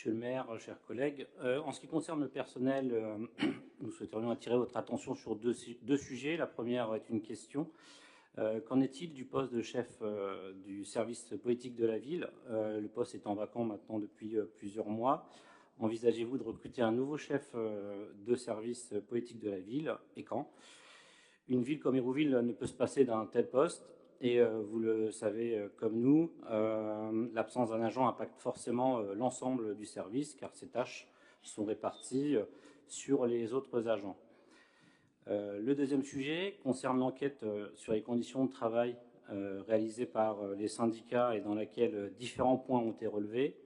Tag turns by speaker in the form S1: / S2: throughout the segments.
S1: Monsieur le maire, chers collègues, en ce qui concerne le personnel, nous souhaiterions attirer votre attention sur deux sujets. La première est une question. Qu'en est-il du poste de chef du service politique de la ville? Le poste étant vacant maintenant depuis plusieurs mois. Envisagez-vous de recruter un nouveau chef de service politique de la ville, et quand? Une ville comme Hérouville ne peut se passer d'un tel poste. Et vous le savez comme nous, l'absence d'un agent impacte forcément l'ensemble du service, car ces tâches sont réparties sur les autres agents. Le deuxième sujet concerne l'enquête sur les conditions de travail réalisée par les syndicats et dans laquelle différents points ont été relevés.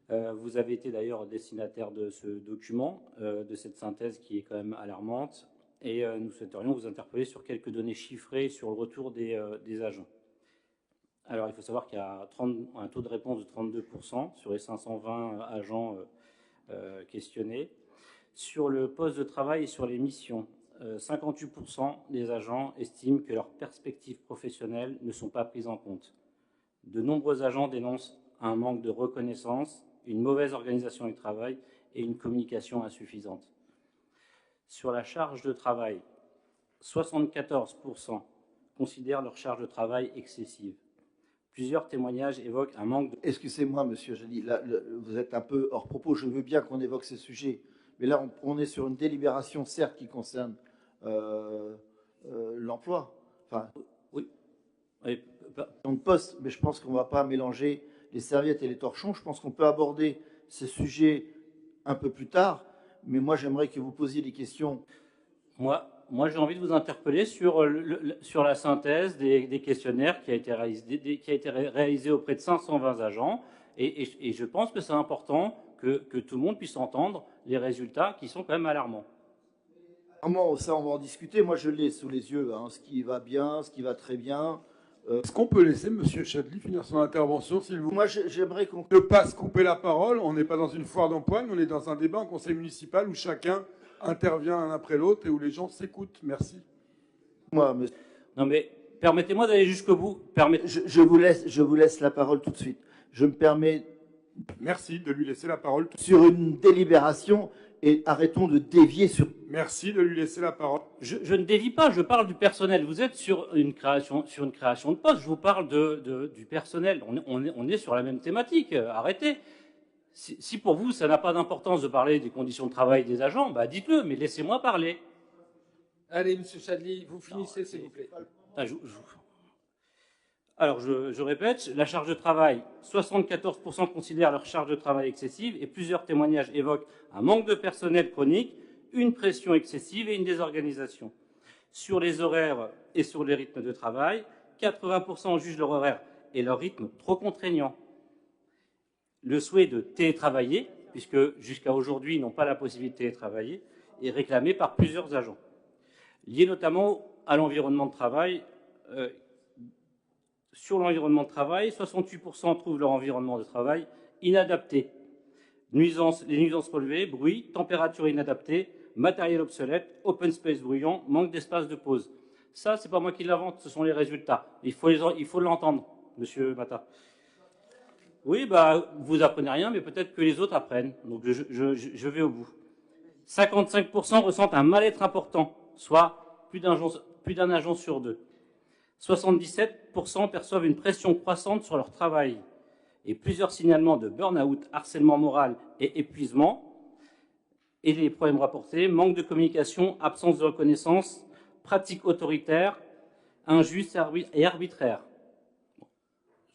S1: Vous avez été d'ailleurs destinataire de ce document, de cette synthèse qui est quand même alarmante. Et nous souhaiterions vous interpeller sur quelques données chiffrées sur le retour des agents. Alors, il faut savoir qu'il y a un taux de réponse de 32% sur les 520 agents questionnés. Sur le poste de travail et sur les missions, 58% des agents estiment que leurs perspectives professionnelles ne sont pas prises en compte. De nombreux agents dénoncent un manque de reconnaissance, une mauvaise organisation du travail et une communication insuffisante. Sur la charge de travail, 74% considèrent leur charge de travail excessive. Plusieurs témoignages évoquent un manque de...
S2: Excusez-moi, monsieur Joly, là, vous êtes un peu hors propos. Je veux bien qu'on évoque ces sujets. Mais là, on est sur une délibération, certes, qui concerne l'emploi. Enfin,
S1: oui.
S2: De poste, mais je pense qu'on ne va pas mélanger les serviettes et les torchons. Je pense qu'on peut aborder ces sujets un peu plus tard. Mais moi, j'aimerais que vous posiez des questions.
S1: Moi j'ai envie de vous interpeller sur la synthèse des questionnaires qui a été réalisée auprès de 520 agents. Et je pense que c'est important que tout le monde puisse entendre les résultats qui sont quand même alarmants.
S2: Ça, on va en discuter. Moi, je l'ai sous les yeux, hein, ce qui va bien, ce qui va très bien.
S3: Est-ce qu'on peut laisser M. Chadli finir son intervention, s'il vous plaît?
S2: Moi, j'aimerais qu'on
S3: ne pas se couper la parole. On n'est pas dans une foire d'empoigne, on est dans un débat en conseil municipal où chacun intervient l'un après l'autre et où les gens s'écoutent. Merci.
S2: Moi, monsieur...
S1: Non, mais permettez-moi d'aller jusqu'au bout.
S2: Je vous laisse la parole tout de suite. Je me permets...
S3: Merci de lui laisser la parole.
S2: Sur une délibération, et arrêtons de dévier sur...
S3: Merci de lui laisser la parole.
S1: Je ne dévie pas, je parle du personnel. Vous êtes sur une création de poste, je vous parle du personnel. On est sur la même thématique, arrêtez. Si pour vous, ça n'a pas d'importance de parler des conditions de travail des agents, bah dites-le, mais laissez-moi parler.
S4: Allez, monsieur Chadli, vous finissez, s'il vous plaît.
S1: Alors, je répète, la charge de travail, 74% considèrent leur charge de travail excessive et plusieurs témoignages évoquent un manque de personnel chronique, une pression excessive et une désorganisation. Sur les horaires et sur les rythmes de travail, 80% jugent leur horaire et leur rythme trop contraignant. Le souhait de télétravailler, puisque jusqu'à aujourd'hui ils n'ont pas la possibilité de télétravailler, est réclamé par plusieurs agents. Lié notamment à l'environnement de travail, sur l'environnement de travail, 68% trouvent leur environnement de travail inadapté. Les nuisances relevées, bruit, température inadaptée, matériel obsolète, open space bruyant, manque d'espace de pause. Ça, c'est pas moi qui l'invente, ce sont les résultats. Il faut l'entendre, monsieur Mata. Oui, bah, vous apprenez rien, mais peut-être que les autres apprennent. Donc, je vais au bout. 55% ressentent un mal-être important, soit plus d'un agent sur deux. 77% perçoivent une pression croissante sur leur travail et plusieurs signalements de burn-out, harcèlement moral et épuisement. Et les problèmes rapportés, manque de communication, absence de reconnaissance, pratiques autoritaires, injustes et arbitraires. Bon,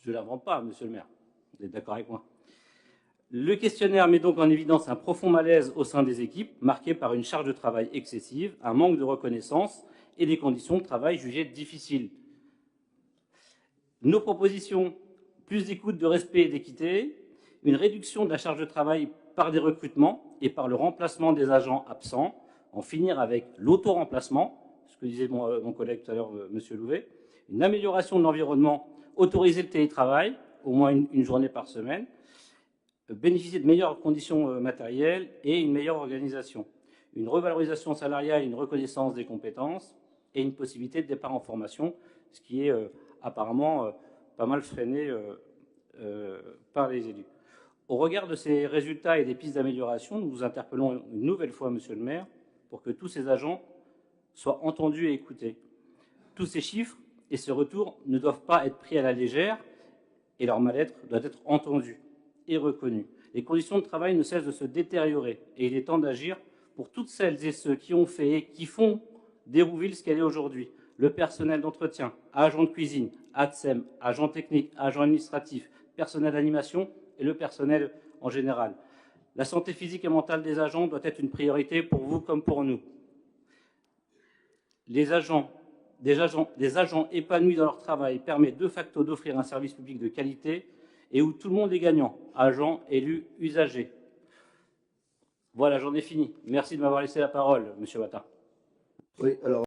S1: je ne l'invente pas, monsieur le maire, vous êtes d'accord avec moi? Le questionnaire met donc en évidence un profond malaise au sein des équipes, marqué par une charge de travail excessive, un manque de reconnaissance et des conditions de travail jugées difficiles. Nos propositions, plus d'écoute, de respect et d'équité, une réduction de la charge de travail par des recrutements et par le remplacement des agents absents, en finir avec l'auto-remplacement, ce que disait mon collègue tout à l'heure, M. Louvet, une amélioration de l'environnement, autoriser le télétravail, au moins une journée par semaine, bénéficier de meilleures conditions matérielles et une meilleure organisation, une revalorisation salariale, une reconnaissance des compétences et une possibilité de départ en formation, ce qui est apparemment pas mal freiné par les élus. Au regard de ces résultats et des pistes d'amélioration, nous vous interpellons une nouvelle fois, Monsieur le maire, pour que tous ces agents soient entendus et écoutés. Tous ces chiffres et ces retours ne doivent pas être pris à la légère et leur mal-être doit être entendu et reconnu. Les conditions de travail ne cessent de se détériorer et il est temps d'agir pour toutes celles et ceux qui ont fait et qui font d'Hérouville ce qu'elle est aujourd'hui. Le personnel d'entretien, agents de cuisine, ATSEM, agents techniques, agents administratifs, personnel d'animation et le personnel en général. La santé physique et mentale des agents doit être une priorité pour vous comme pour nous. Des agents épanouis dans leur travail permet de facto d'offrir un service public de qualité et où tout le monde est gagnant, agents, élus, usagers. Voilà, j'en ai fini. Merci de m'avoir laissé la parole, Monsieur Watin.
S2: Oui, alors.